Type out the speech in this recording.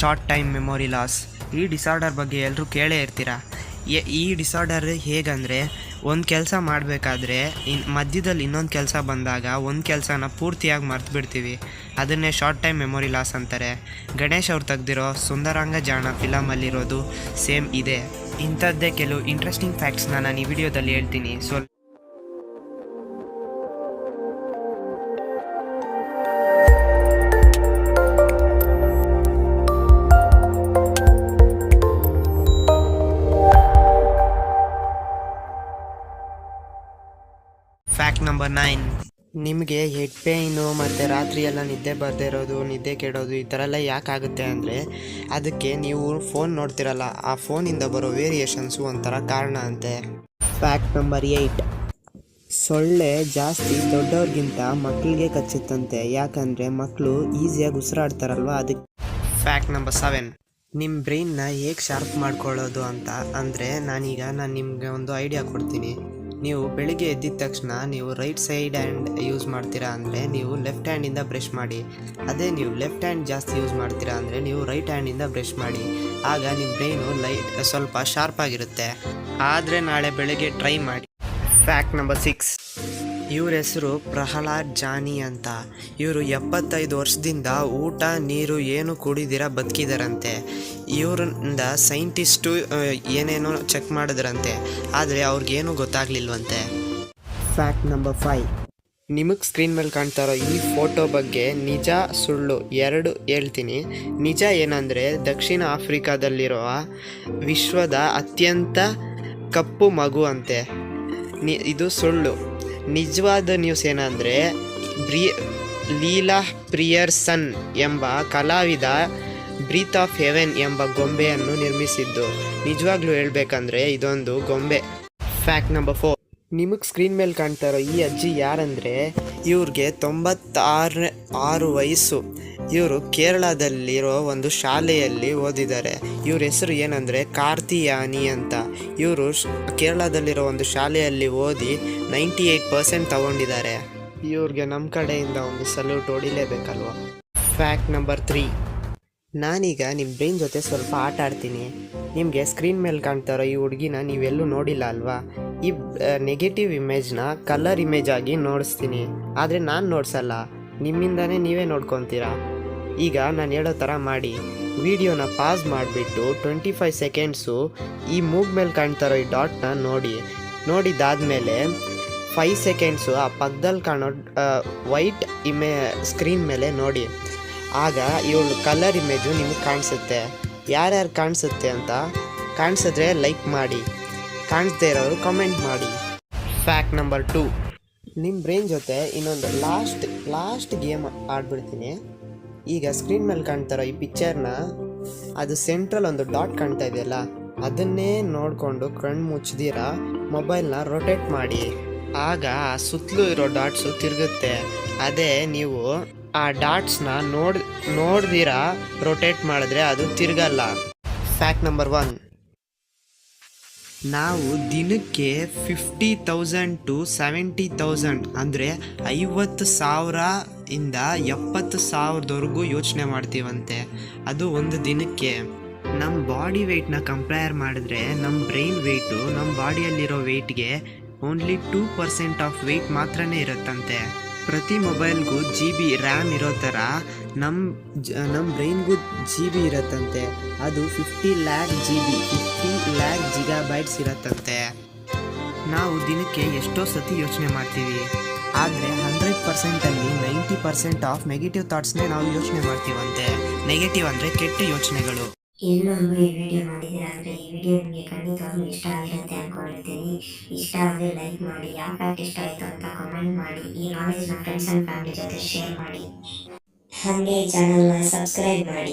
Short time memory loss. ಈ disorder ಬಗ್ಗೆ ಎಲ್ಲರೂ ಕೇಳೇ ಇರ್ತೀರ. ಈ ಡಿಸಾರ್ಡರ್ ಹೇಗಂದರೆ, ಒಂದು ಕೆಲಸ ಮಾಡಬೇಕಾದ್ರೆ ಮಧ್ಯದಲ್ಲಿ ಇನ್ನೊಂದು ಕೆಲಸ ಬಂದಾಗ ಒಂದು ಕೆಲಸನ ಪೂರ್ತಿಯಾಗಿ ಮರ್ತು ಬಿಡ್ತೀವಿ. ಅದನ್ನೇ ಶಾರ್ಟ್ ಟೈಮ್ ಮೆಮೊರಿ ಲಾಸ್ ಅಂತಾರೆ. ಗಣೇಶ್ ಅವ್ರು ತೆಗ್ದಿರೋ ಸುಂದರಾಂಗ ಜಾಣ ಫಿಲಮಲ್ಲಿರೋದು ಸೇಮ್ ಇದೆ. ಇಂಥದ್ದೇ ಕೆಲವು ಇಂಟ್ರೆಸ್ಟಿಂಗ್ ಫ್ಯಾಕ್ಟ್ಸ್ನ ನಾನು ಈ ವಿಡಿಯೋದಲ್ಲಿ ಹೇಳ್ತೀನಿ. Fact number 9. ನಿಮಗೆ ಹೆಡ್ ಪೇಯ್ನು ಮತ್ತು ರಾತ್ರಿ ಎಲ್ಲ ನಿದ್ದೆ ಬರದೇ ಇರೋದು, ನಿದ್ದೆ ಕೆಡೋದು ಈ ಥರ ಎಲ್ಲ ಯಾಕಾಗುತ್ತೆ ಅಂದರೆ, ಅದಕ್ಕೆ ನೀವು ಫೋನ್ ನೋಡ್ತಿರಲ್ಲ, ಆ ಫೋನಿಂದ ಬರೋ ವೇರಿಯೇಷನ್ಸು ಒಂಥರ ಕಾರಣ ಅಂತೆ. Fact number 8. ಸೊಳ್ಳೆ ಜಾಸ್ತಿ ದೊಡ್ಡವ್ರಿಗಿಂತ ಮಕ್ಕಳಿಗೆ ಕಚ್ಚುತ್ತಂತೆ. ಯಾಕಂದರೆ ಮಕ್ಕಳು ಈಸಿಯಾಗಿ ಉಸಿರಾಡ್ತಾರಲ್ವ, ಅದಕ್ಕೆ. Fact number 7. ನಿಮ್ಮ ಬ್ರೈನ್ನ ಹೇಗೆ ಶಾರ್ಪ್ ಮಾಡ್ಕೊಳ್ಳೋದು ಅಂತ ಅಂದರೆ, ನಾನು ನಿಮಗೆ ಒಂದು ಐಡಿಯಾ ಕೊಡ್ತೀನಿ. ನೀವು ಬೆಳಿಗ್ಗೆ ಎದ್ದಿದ ತಕ್ಷಣ ನೀವು ರೈಟ್ ಸೈಡ್ ಹ್ಯಾಂಡ್ ಯೂಸ್ ಮಾಡ್ತೀರಾ ಅಂದರೆ ನೀವು ಲೆಫ್ಟ್ ಹ್ಯಾಂಡಿಂದ ಬ್ರಷ್ ಮಾಡಿ. ಅದೇ ನೀವು ಲೆಫ್ಟ್ ಹ್ಯಾಂಡ್ ಜಾಸ್ತಿ ಯೂಸ್ ಮಾಡ್ತೀರಾ ಅಂದರೆ ನೀವು ರೈಟ್ ಹ್ಯಾಂಡಿಂದ ಬ್ರಷ್ ಮಾಡಿ. ಆಗ ನಿಮ್ಮ ಬ್ರೈನು ಸ್ವಲ್ಪ ಶಾರ್ಪ್ ಆಗಿರುತ್ತೆ. ಆದರೆ ನಾಳೆ ಬೆಳಗ್ಗೆ ಟ್ರೈ ಮಾಡಿ. Fact number 6. ಇವ್ರ ಹೆಸರು ಪ್ರಹ್ಲಾದ್ ಜಾನಿ ಅಂತ. ಇವರು 75 ವರ್ಷದಿಂದ ಊಟ ನೀರು ಏನು ಕುಡಿದಿರ ಬದುಕಿದಾರಂತೆ. ಇವರಿಂದ ಸೈಂಟಿಸ್ಟು ಏನೇನೋ ಚೆಕ್ ಮಾಡಿದ್ರಂತೆ, ಆದರೆ ಅವ್ರಿಗೇನು ಗೊತ್ತಾಗ್ಲಿಲ್ವಂತೆ. Fact number 5. ನಿಮಗೆ ಸ್ಕ್ರೀನ್ ಮೇಲೆ ಕಾಣ್ತಾ ಇರೋ ಈ ಫೋಟೋ ಬಗ್ಗೆ ನಿಜ ಸುಳ್ಳು ಎರಡು ಹೇಳ್ತೀನಿ. ನಿಜ ಏನಂದರೆ, ದಕ್ಷಿಣ ಆಫ್ರಿಕಾದಲ್ಲಿರುವ ವಿಶ್ವದ ಅತ್ಯಂತ ಕಪ್ಪು ಮಗು ಅಂತೆ. ಇದು ಸುಳ್ಳು. ನಿಜವಾದ ನ್ಯೂಸ್ ಏನಂದರೆ, ಲೀಲಾ ಪ್ರಿಯರ್ಸನ್ ಎಂಬ ಕಲಾವಿದ ಬ್ರೀತ್ ಆಫ್ ಹೆವೆನ್ ಎಂಬ ಗೊಂಬೆಯನ್ನು ನಿರ್ಮಿಸಿದ್ದು. ನಿಜವಾಗ್ಲೂ ಹೇಳ್ಬೇಕಂದ್ರೆ ಇದೊಂದು ಗೊಂಬೆ. Fact number 4. ನಿಮಗೆ ಸ್ಕ್ರೀನ್ ಮೇಲೆ ಕಾಣ್ತಾ ಇರೋ ಈ ಅಜ್ಜಿ ಯಾರಂದರೆ, ಇವ್ರಿಗೆ 96 ವಯಸ್ಸು. ಇವರು ಕೇರಳದಲ್ಲಿರೋ ಒಂದು ಶಾಲೆಯಲ್ಲಿ ಓದಿದ್ದಾರೆ. ಇವ್ರ ಹೆಸರು ಏನಂದರೆ ಕಾರ್ತಿಯಾನಿ ಅಂತ. ಇವರು ಕೇರಳದಲ್ಲಿರೋ ಒಂದು ಶಾಲೆಯಲ್ಲಿ ಓದಿ 98% ತಗೊಂಡಿದ್ದಾರೆ. ಇವ್ರಿಗೆ ನಮ್ಮ ಕಡೆಯಿಂದ ಒಂದು ಸಲ್ಯೂಟ್ ಹೊಡಿಲೇಬೇಕಲ್ವ. Fact number 3. ನಾನೀಗ ನಿಮ್ಮ ಬ್ರೈನ್ ಜೊತೆ ಸ್ವಲ್ಪ ಆಟ ಆಡ್ತೀನಿ. ನಿಮಗೆ ಸ್ಕ್ರೀನ್ ಮೇಲೆ ಕಾಣ್ತಾ ಇರೋ ಈ ಹುಡುಗಿನ ನೀವೆಲ್ಲೂ ನೋಡಿಲ್ಲ ಅಲ್ವಾ. ಈ ನೆಗೆಟಿವ್ ಇಮೇಜ್ನ ಕಲರ್ ಇಮೇಜ್ ಆಗಿ ನೋಡಿಸ್ತೀನಿ, ಆದರೆ ನಾನು ನೋಡ್ಸಲ್ಲ, ನಿಮ್ಮಿಂದನೇ ನೀವೇ ನೋಡ್ಕೊತೀರಾ. ಈಗ ನಾನು ಹೇಳೋ ಥರ ಮಾಡಿ. ವಿಡಿಯೋನ ಪಾಸ್ ಮಾಡಿಬಿಟ್ಟು 25 ಸೆಕೆಂಡ್ಸು ಈ ಮೂಗ್ ಮೇಲೆ ಕಾಣ್ತಾ ಇರೋ ಈ ಡಾಟ್ನ ನೋಡಿದಾದ್ಮೇಲೆ 5 ಸೆಕೆಂಡ್ಸು ಆ ಪಕ್ಕದಲ್ಲಿ ಕಾಣೋ ವೈಟ್ ಸ್ಕ್ರೀನ್ ಮೇಲೆ ನೋಡಿ. ಆಗ ಇವಳು ಕಲರ್ ಇಮೇಜು ನಿಮಗೆ ಕಾಣಿಸುತ್ತೆ. ಯಾರ್ಯಾರು ಕಾಣಿಸುತ್ತೆ ಅಂತ ಕಾಣಿಸಿದ್ರೆ ಲೈಕ್ ಮಾಡಿ, ಕಾಣಿಸ್ದೇ ಇರೋರು ಕಮೆಂಟ್ ಮಾಡಿ. Fact number 2. ನಿಮ್ಮ ಬ್ರೈನ್ ಜೊತೆ ಇನ್ನೊಂದು ಲಾಸ್ಟ್ ಗೇಮ್ ಆಡ್ಬಿಡ್ತೀನಿ. ಈಗ ಸ್ಕ್ರೀನ್ ಮೇಲೆ ಕಾಣ್ತಾರೋ ಈ ಪಿಕ್ಚರ್ನ, ಅದು ಸೆಂಟ್ರಲ್ ಒಂದು ಡಾಟ್ ಕಾಣ್ತಾ ಇದೆಯಲ್ಲ, ಅದನ್ನೇ ನೋಡಿಕೊಂಡು ಕಣ್ಣು ಮುಚ್ಚಿದಿರ ಮೊಬೈಲ್ನ ರೊಟೇಟ್ ಮಾಡಿ. ಆಗ ಆ ಸುತ್ತಲೂ ಇರೋ ಡಾಟ್ಸು ತಿರುಗುತ್ತೆ. ಅದೇ ನೀವು ಆ ಡಾಟ್ಸ್ನ ನೋಡ್ದಿರ ರೊಟೇಟ್ ಮಾಡಿದ್ರೆ ಅದು ತಿರುಗಲ್ಲ. Fact number 1. ನಾವು ದಿನಕ್ಕೆ 50,000 to 70,000 ಅಂದರೆ 50,000 ಇಂದ 70,000ವರೆಗೂ ಯೋಚನೆ ಮಾಡ್ತೀವಂತೆ. ಅದು ಒಂದು ದಿನಕ್ಕೆ. ನಮ್ಮ ಬಾಡಿ ವೆಯ್ಟ್ನ ಕಂಪೇರ್ ಮಾಡಿದ್ರೆ ನಮ್ಮ ಬ್ರೈನ್ ವೆಯ್ಟು ನಮ್ಮ ಬಾಡಿಯಲ್ಲಿರೋ ವೆಯ್ಟ್ಗೆ ಓನ್ಲಿ 2% ಆಫ್ ವೆಯ್ಟ್ ಮಾತ್ರನೇ ಇರುತ್ತಂತೆ. ಪ್ರತಿ ಮೊಬೈಲ್ಗೂ GB ರ್ಯಾಮ್ ಇರೋ ಥರ ನಮ್ಮ ಬ್ರೈನ್ಗೂ GB ಇರುತ್ತಂತೆ. ಅದು 50 lakh GB 50 lakh ಗಿಗಾಬೈಟ್ಸ್ ಇರುತ್ತಂತೆ. ನಾವು ದಿನಕ್ಕೆ ಎಷ್ಟೋ ಸತಿ ಯೋಚನೆ ಮಾಡ್ತೀವಿ, ಆದರೆ 100%ಅಲ್ಲಿ 90% ಆಫ್ ನೆಗೆಟಿವ್ ಥಾಟ್ಸ್ನೇ ನಾವು ಯೋಚನೆ ಮಾಡ್ತೀವಂತೆ. ನೆಗೆಟಿವ್ ಅಂದರೆ ಕೆಟ್ಟ ಯೋಚನೆಗಳು. ಎಲ್ಲರೂ ಈ ವಿಡಿಯೋ ನೋಡಿದ್ದೀರಾ ಅಂದರೆ ಈ ವಿಡಿಯೋ ನಿಮಗೆ ಖಂಡಿತವಾಗ್ಲೂ ಇಷ್ಟ ಆಗಿರುತ್ತೆ ಅಂದ್ಕೊಂಡಿರ್ತೀನಿ. ಇಷ್ಟ ಆದರೆ ಲೈಕ್ ಮಾಡಿ, ಯಾಕೆ ಇಷ್ಟ ಆಯಿತು ಅಂತ ಕಮೆಂಟ್ ಮಾಡಿ, ಈ ನಾಲೆಜ್ನ ಫ್ರೆಂಡ್ಸ್ ಆ್ಯಂಡ್ ಫ್ಯಾಮಿಲಿ ಜೊತೆ ಶೇರ್ ಮಾಡಿ, ಹಾಗೆ ಚಾನಲ್ನ ಸಬ್ಸ್ಕ್ರೈಬ್ ಮಾಡಿ.